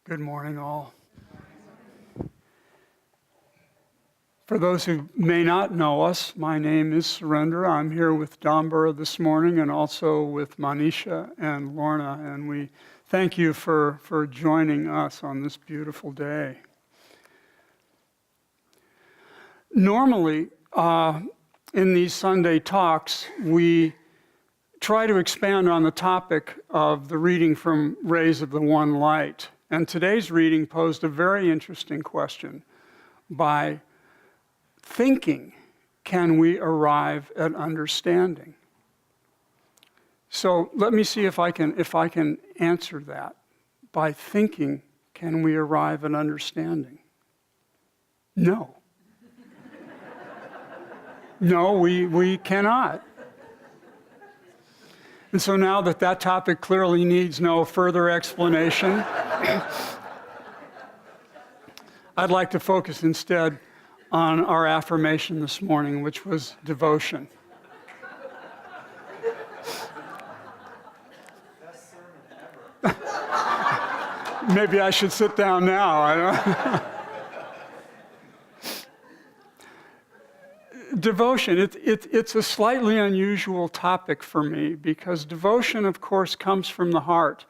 Good morning, all. For those who may not know us, my name is Surendra. I'm here with Dambara this morning and also with Manisha and Lorna, and we thank you for joining us on this beautiful day. Normally, in these Sunday talks, we try to expand on the topic of the reading from Rays of the One Light. And today's reading posed a very interesting question. By thinking, can we arrive at understanding? So let me see if I can answer that. By thinking, can we arrive at understanding? No. No, we cannot. And so now that topic clearly needs no further explanation, I'd like to focus instead on our affirmation this morning, which was devotion. Best sermon ever. Maybe I should sit down now. I don't Devotion, it's a slightly unusual topic for me because devotion, of course, comes from the heart.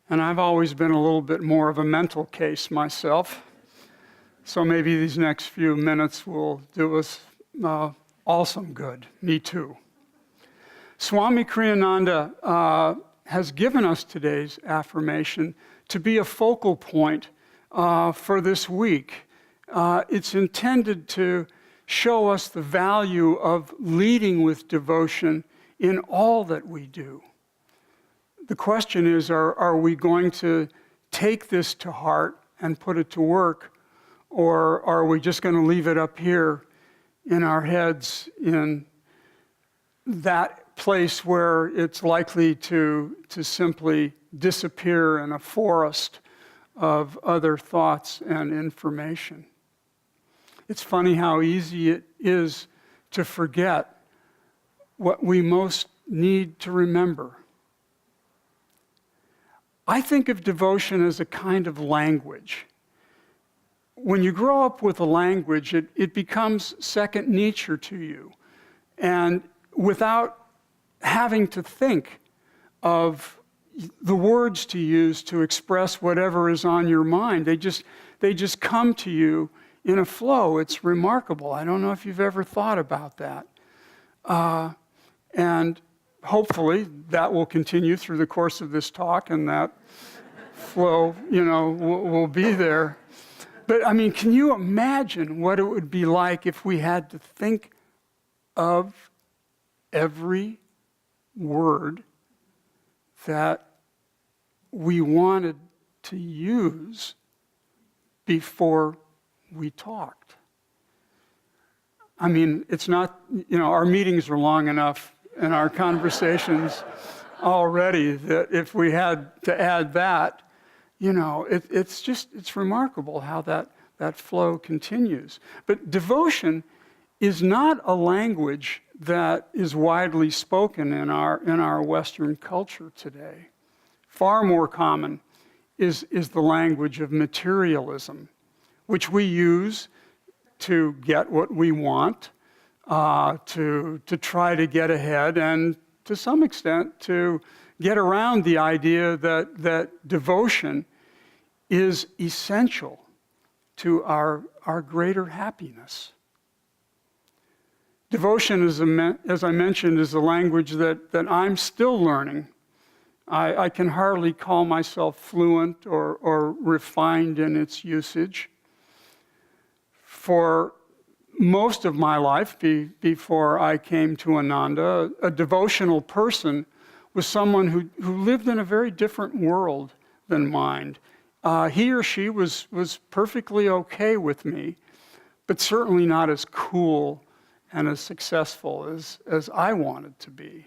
And I've always been a little bit more of a mental case myself. So maybe these next few minutes will do us all some good. Me too. Swami Ananda has given us today's affirmation to be a focal point for this week. It's intended to show us the value of leading with devotion in all that we do. The question is, are we going to take this to heart and put it to work, or are we just going to leave it up here in our heads in that place where it's likely to simply disappear in a forest of other thoughts and information? It's funny how easy it is to forget what we most need to remember. I think of devotion as a kind of language. When you grow up with a language, it becomes second nature to you. And without having to think of the words to use to express whatever is on your mind, they just come to you in a flow. It's remarkable. I don't know if you've ever thought about that. And hopefully that will continue through the course of this talk, and that flow, will be there. But I mean, can you imagine what it would be like if we had to think of every word that we wanted to use before we talked? I mean, it's not, our meetings are long enough and our conversations already that if we had to add that, it's remarkable how that flow continues. But devotion is not a language that is widely spoken in our Western culture today. Far more common is the language of materialism, which we use to get what we want, to try to get ahead, and to some extent to get around the idea that devotion is essential to our greater happiness. Devotion, as I mentioned, is a language that I'm still learning. I can hardly call myself fluent or refined in its usage. For most of my life, before I came to Ananda, a devotional person was someone who lived in a very different world than mine. He or she was perfectly okay with me, but certainly not as cool and as successful as I wanted to be.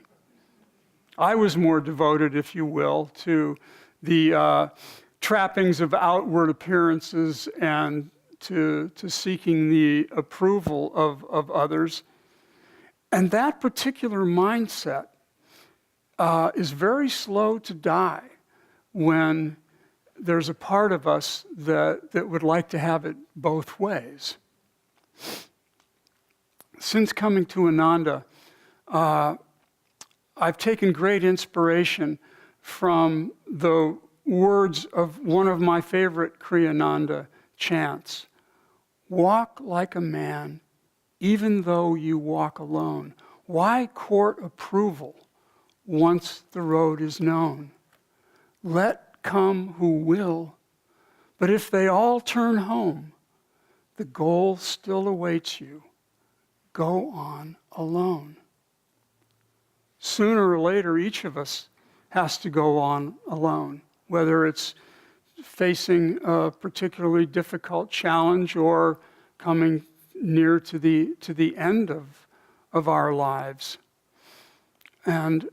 I was more devoted, if you will, to the trappings of outward appearances and to seeking the approval of others. And that particular mindset is very slow to die when there's a part of us that would like to have it both ways. Since coming to Ananda, I've taken great inspiration from the words of one of my favorite Kriyananda chants. Walk like a man, even though you walk alone. Why court approval once the road is known? Let come who will, but if they all turn home, the goal still awaits you. Go on alone. Sooner or later, each of us has to go on alone, whether it's facing a particularly difficult challenge or coming near to the end of our lives. And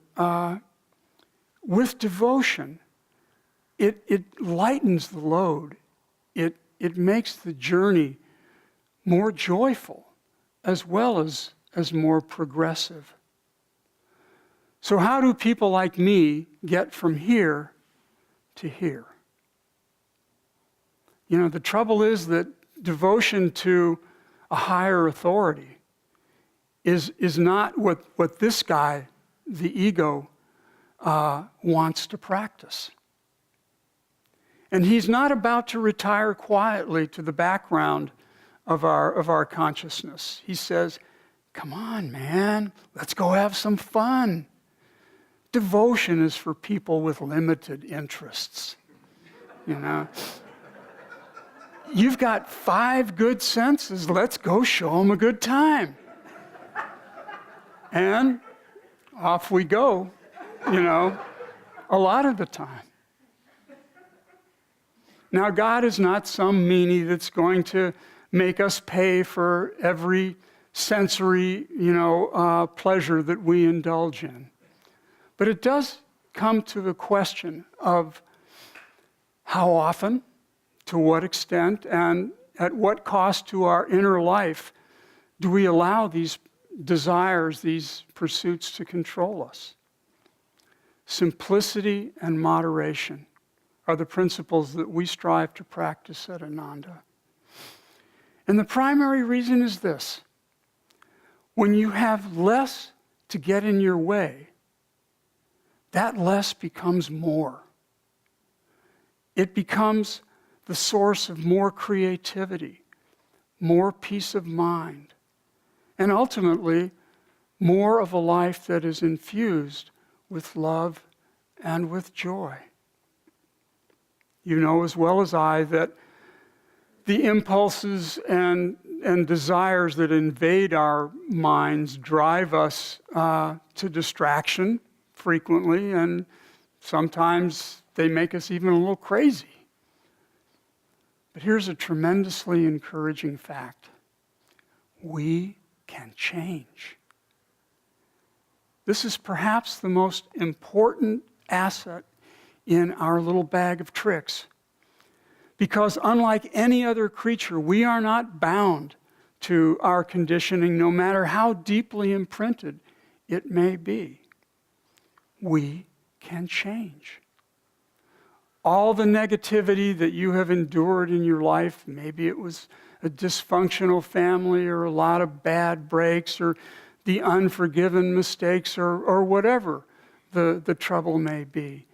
with devotion, it lightens the load. It makes the journey more joyful as well as more progressive. So how do people like me get from here to here? You know, the trouble is that devotion to a higher authority is not what this guy, the ego, wants to practice. And he's not about to retire quietly to the background of our consciousness. He says, come on, man, let's go have some fun. Devotion is for people with limited interests, you know. You've got 5 good senses, let's go show them a good time. And off we go, you know, a lot of the time. Now, God is not some meanie that's going to make us pay for every sensory, pleasure that we indulge in. But it does come to the question of how often, to what extent, and at what cost to our inner life do we allow these desires, these pursuits to control us. Simplicity and moderation are the principles that we strive to practice at Ananda. And the primary reason is this. When you have less to get in your way, that less becomes more. It becomes the source of more creativity, more peace of mind, and ultimately, more of a life that is infused with love and with joy. You know as well as I that the impulses and desires that invade our minds drive us to distraction frequently, and sometimes they make us even a little crazy. But here's a tremendously encouraging fact. We can change. This is perhaps the most important asset in our little bag of tricks. Because unlike any other creature, we are not bound to our conditioning, no matter how deeply imprinted it may be. We can change. All the negativity that you have endured in your life, maybe it was a dysfunctional family or a lot of bad breaks or the unforgiven mistakes or whatever the trouble may be,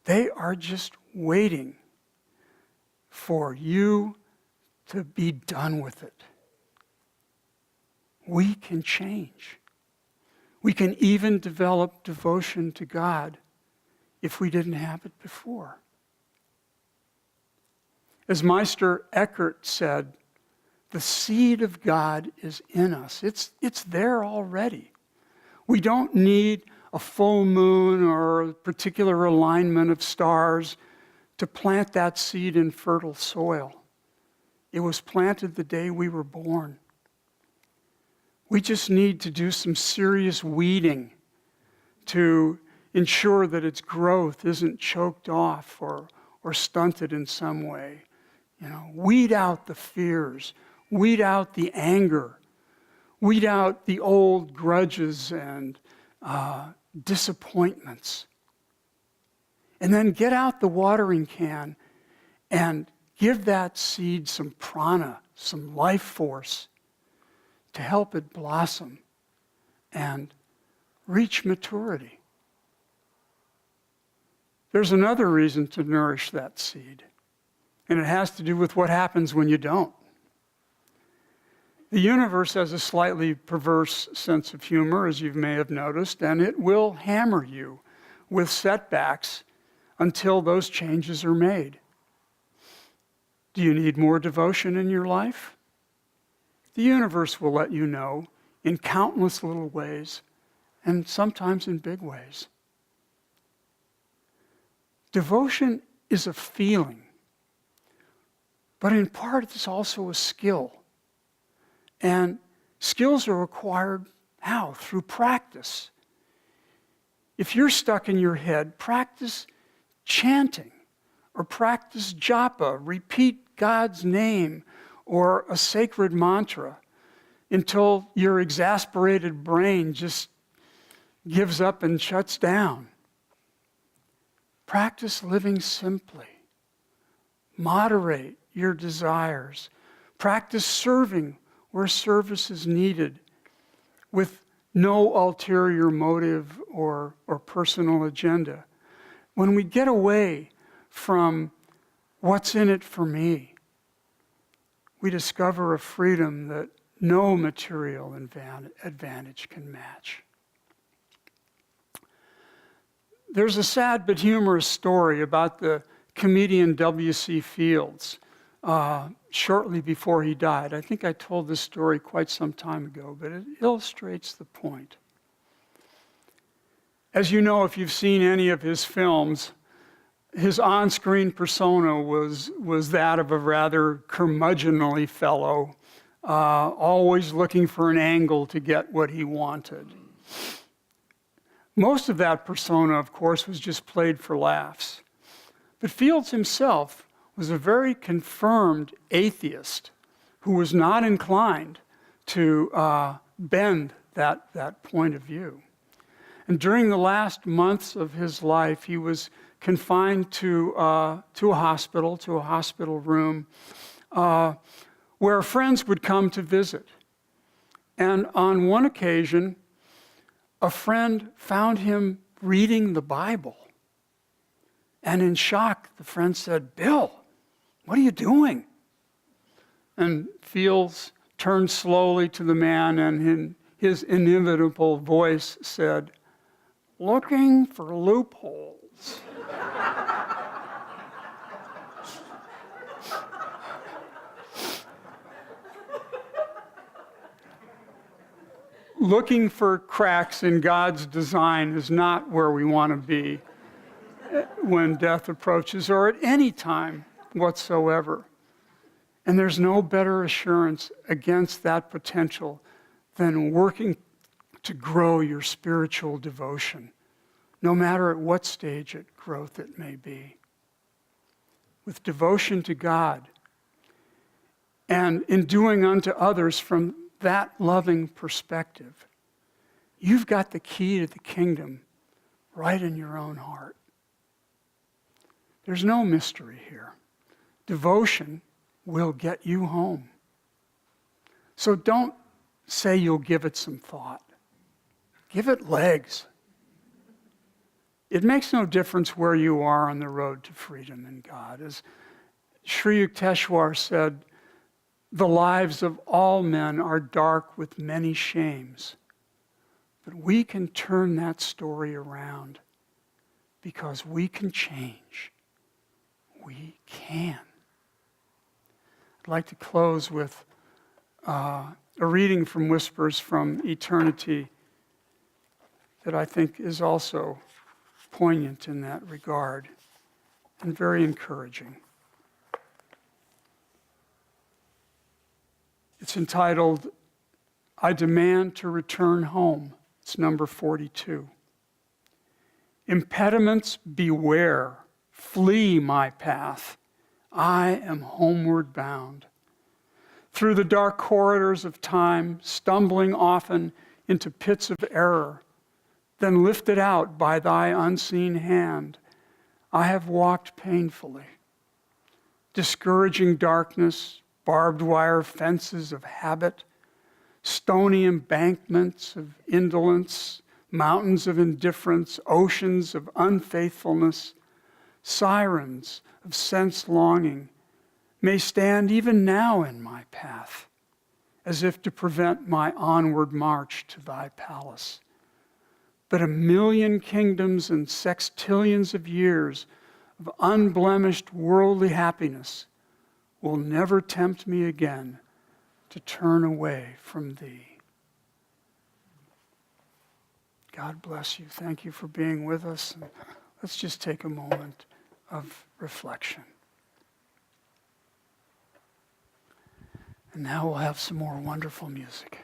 they are just waiting for you to be done with it. We can change. We can even develop devotion to God if we didn't have it before. As Meister Eckhart said, the seed of God is in us. It's there already. We don't need a full moon or a particular alignment of stars to plant that seed in fertile soil. It was planted the day we were born. We just need to do some serious weeding to ensure that its growth isn't choked off or stunted in some way. Weed out the fears, weed out the anger, weed out the old grudges and disappointments. And then get out the watering can and give that seed some prana, some life force to help it blossom and reach maturity. There's another reason to nourish that seed, and it has to do with what happens when you don't. The universe has a slightly perverse sense of humor, as you may have noticed, and it will hammer you with setbacks until those changes are made. Do you need more devotion in your life? The universe will let you know in countless little ways, and sometimes in big ways. Devotion is a feeling, but in part it's also a skill. And skills are acquired how? Through practice. If you're stuck in your head, practice chanting or practice japa, repeat God's name or a sacred mantra until your exasperated brain just gives up and shuts down. Practice living simply. Moderate your desires. Practice serving where service is needed with no ulterior motive or personal agenda. When we get away from what's in it for me, we discover a freedom that no material advantage can match. There's a sad but humorous story about the comedian W.C. Fields shortly before he died. I think I told this story quite some time ago, but it illustrates the point. As you know, if you've seen any of his films, his on-screen persona was that of a rather curmudgeonly fellow, always looking for an angle to get what he wanted. Most of that persona, of course, was just played for laughs. But Fields himself was a very confirmed atheist who was not inclined to bend that point of view. And during the last months of his life, he was confined to a hospital room, where friends would come to visit. And on one occasion, a friend found him reading the Bible. And in shock, the friend said, "Bill, what are you doing?" And Fields turned slowly to the man, and in his inimitable voice said, "Looking for loopholes." Looking for cracks in God's design is not where we want to be when death approaches, or at any time whatsoever. And there's no better assurance against that potential than working to grow your spiritual devotion, no matter at what stage of growth it may be. With devotion to God, and in doing unto others from that loving perspective, you've got the key to the kingdom right in your own heart. There's no mystery here. Devotion will get you home. So don't say you'll give it some thought. Give it legs. It makes no difference where you are on the road to freedom in God. As Sri Yukteswar said, the lives of all men are dark with many shames. But we can turn that story around because we can change. We can. I'd like to close with a reading from Whispers from Eternity that I think is also poignant in that regard and very encouraging. It's entitled, "I Demand to Return Home." It's number 42. Impediments beware, flee my path. I am homeward bound. Through the dark corridors of time, stumbling often into pits of error, then lifted out by thy unseen hand, I have walked painfully. discouraging darkness, barbed wire fences of habit, stony embankments of indolence, mountains of indifference, oceans of unfaithfulness, sirens of sense longing may stand even now in my path, as if to prevent my onward march to thy palace. But 1,000,000 kingdoms and sextillions of years of unblemished worldly happiness will never tempt me again to turn away from thee. God bless you. Thank you for being with us. And let's just take a moment of reflection. And now we'll have some more wonderful music.